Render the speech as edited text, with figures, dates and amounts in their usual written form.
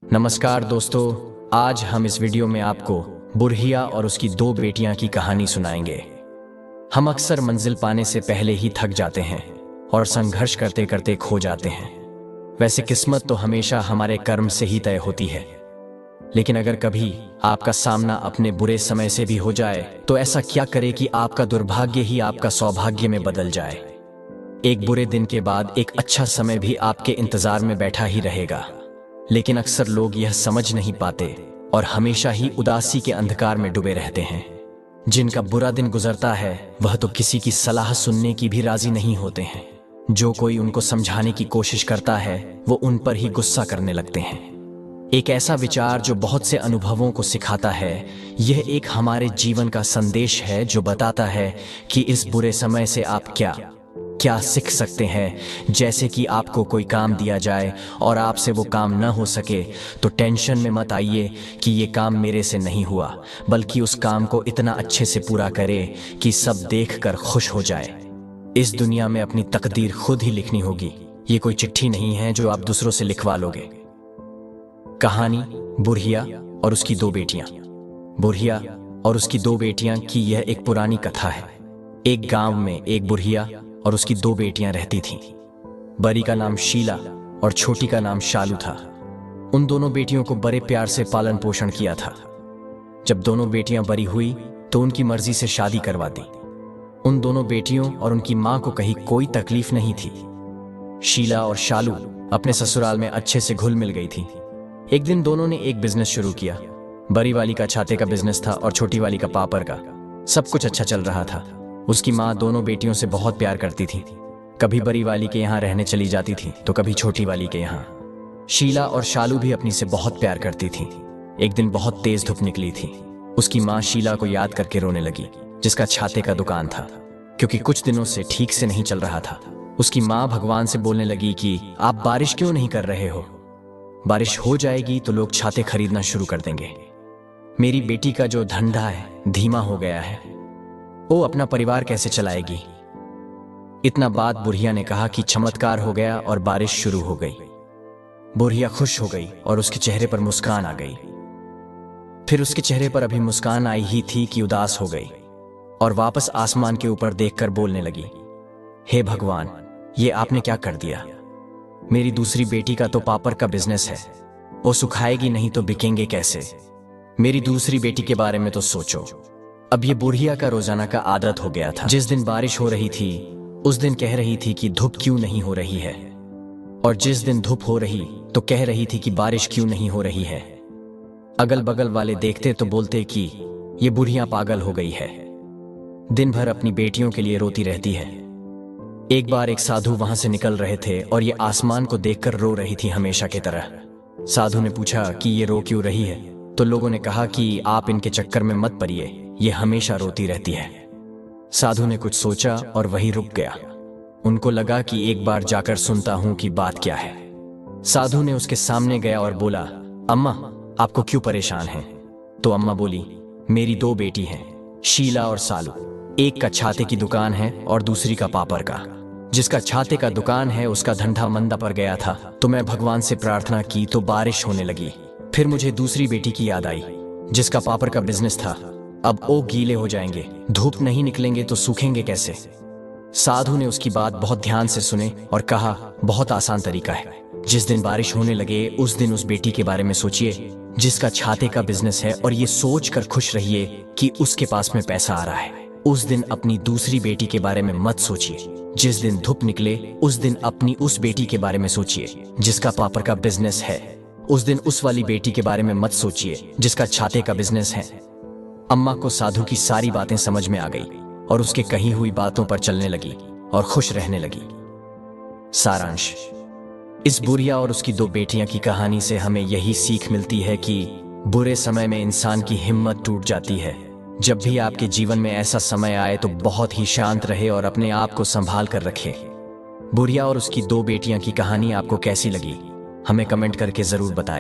नमस्कार दोस्तों, आज हम इस वीडियो में आपको बुरहिया और उसकी दो बेटियां की कहानी सुनाएंगे। हम अक्सर मंजिल पाने से पहले ही थक जाते हैं और संघर्ष करते करते खो जाते हैं। वैसे किस्मत तो हमेशा हमारे कर्म से ही तय होती है, लेकिन अगर कभी आपका सामना अपने बुरे समय से भी हो जाए तो ऐसा क्या करे कि आपका दुर्भाग्य ही आपका सौभाग्य में बदल जाए। एक बुरे दिन के बाद एक अच्छा समय भी आपके इंतजार में बैठा ही रहेगा, लेकिन अक्सर लोग यह समझ नहीं पाते और हमेशा ही उदासी के अंधकार में डूबे रहते हैं। जिनका बुरा दिन गुजरता है वह तो किसी की सलाह सुनने की भी राजी नहीं होते हैं। जो कोई उनको समझाने की कोशिश करता है वो उन पर ही गुस्सा करने लगते हैं। एक ऐसा विचार जो बहुत से अनुभवों को सिखाता है, यह एक हमारे जीवन का संदेश है जो बताता है कि इस बुरे समय से आप क्या सीख सकते हैं। जैसे कि आपको कोई काम दिया जाए और आपसे वो काम न हो सके तो टेंशन में मत आइए कि ये काम मेरे से नहीं हुआ, बल्कि उस काम को इतना अच्छे से पूरा करें कि सब देखकर खुश हो जाए। इस दुनिया में अपनी तकदीर खुद ही लिखनी होगी, ये कोई चिट्ठी नहीं है जो आप दूसरों से लिखवा लोगे। कहानी बुरहिया और उसकी दो बेटियां। बुरहिया और उसकी दो बेटियां की यह एक पुरानी कथा है। एक गांव में एक बुरहिया और उसकी दो बेटियां रहती थीं। बड़ी का नाम शीला और छोटी का नाम शालू था। उन दोनों बेटियों को बड़े प्यार से पालन पोषण किया था। जब दोनों बेटियां बड़ी हुई तो उनकी मर्जी से शादी करवा दी। उन दोनों बेटियों और उनकी मां को कहीं कोई तकलीफ नहीं थी। शीला और शालू अपने ससुराल में अच्छे से घुल मिल गई थी। एक दिन दोनों ने एक बिजनेस शुरू किया। बड़ी वाली का छाते का बिजनेस था और छोटी वाली का पापड़ का। सब कुछ अच्छा चल रहा था। उसकी माँ दोनों बेटियों से बहुत प्यार करती थी। कभी बड़ी वाली के यहाँ रहने चली जाती थी तो कभी छोटी वाली के यहाँ। शीला और शालू भी अपनी से बहुत प्यार करती थी। एक दिन बहुत तेज धूप निकली थी। उसकी माँ शीला को याद करके रोने लगी, जिसका छाते का दुकान था, क्योंकि कुछ दिनों से ठीक से नहीं चल रहा था। उसकी माँ भगवान से बोलने लगी कि आप बारिश क्यों नहीं कर रहे हो? बारिश हो जाएगी तो लोग छाते खरीदना शुरू कर देंगे। मेरी बेटी का जो धंधा है धीमा हो गया है, वो अपना परिवार कैसे चलाएगी? इतना बात बुरहिया ने कहा कि चमत्कार हो गया और बारिश शुरू हो गई। बुरहिया खुश हो गई और उसके चेहरे पर मुस्कान आ गई। फिर उसके चेहरे पर अभी मुस्कान आई ही थी कि उदास हो गई और वापस आसमान के ऊपर देखकर बोलने लगी, हे भगवान, ये आपने क्या कर दिया? मेरी दूसरी बेटी का तो पापड़ का बिजनेस है, वो सुखाएगी नहीं तो बिकेंगे कैसे? मेरी दूसरी बेटी के बारे में तो सोचो। अब ये बुरहिया का रोजाना का आदत हो गया था। जिस दिन बारिश हो रही थी उस दिन कह रही थी कि धूप क्यों नहीं हो रही है, और जिस दिन धूप हो रही तो कह रही थी कि बारिश क्यों नहीं हो रही है। अगल बगल वाले देखते तो बोलते कि ये बुढ़िया पागल हो गई है, दिन भर अपनी बेटियों के लिए रोती रहती है। एक बार एक साधु वहां से निकल रहे थे और ये आसमान को देखकर रो रही थी हमेशा की तरह। साधु ने पूछा कि ये रो क्यों रही है, तो लोगों ने कहा कि आप इनके चक्कर में मत पड़िए, ये हमेशा रोती रहती है। साधु ने कुछ सोचा और वहीं रुक गया। उनको लगा कि एक बार जाकर सुनता हूं कि बात क्या है। साधु ने उसके सामने गया और बोला, अम्मा, आपको क्यों परेशान हैं? तो अम्मा बोली, मेरी दो बेटी हैं, शीला और सालू। एक का छाते की दुकान है और दूसरी का पापड़ का। जिसका छाते का दुकान है उसका धंधा मंदा पड़ गया था, तो मैं भगवान से प्रार्थना की तो बारिश होने लगी। फिर मुझे दूसरी बेटी की याद आई, जिसका पापड़ का बिजनेस था। अब वो गीले हो जाएंगे, धूप नहीं निकलेंगे तो सूखेंगे कैसे? साधु ने उसकी बात बहुत ध्यान से सुने और कहा, बहुत आसान तरीका है। जिस दिन बारिश होने लगे उस दिन उस बेटी के बारे में सोचिए जिसका छाते का बिजनेस है, और ये सोचकर खुश रहिए कि उसके पास में पैसा आ रहा है। उस दिन अपनी दूसरी बेटी के बारे में मत सोचिए। जिस दिन धूप निकले उस दिन अपनी उस बेटी के बारे में सोचिए जिसका पापड़ का बिजनेस है। उस दिन उस वाली बेटी के बारे में मत सोचिए जिसका छाते का बिजनेस है। अम्मा को साधु की सारी बातें समझ में आ गई और उसके कही हुई बातों पर चलने लगी और खुश रहने लगी। सारांश, इस बुरहिया और उसकी दो बेटियां की कहानी से हमें यही सीख मिलती है कि बुरे समय में इंसान की हिम्मत टूट जाती है। जब भी आपके जीवन में ऐसा समय आए तो बहुत ही शांत रहे और अपने आप को संभाल कर रखे। बुरहिया और उसकी दो बेटियां की कहानी आपको कैसी लगी, हमें कमेंट करके जरूर बताएं।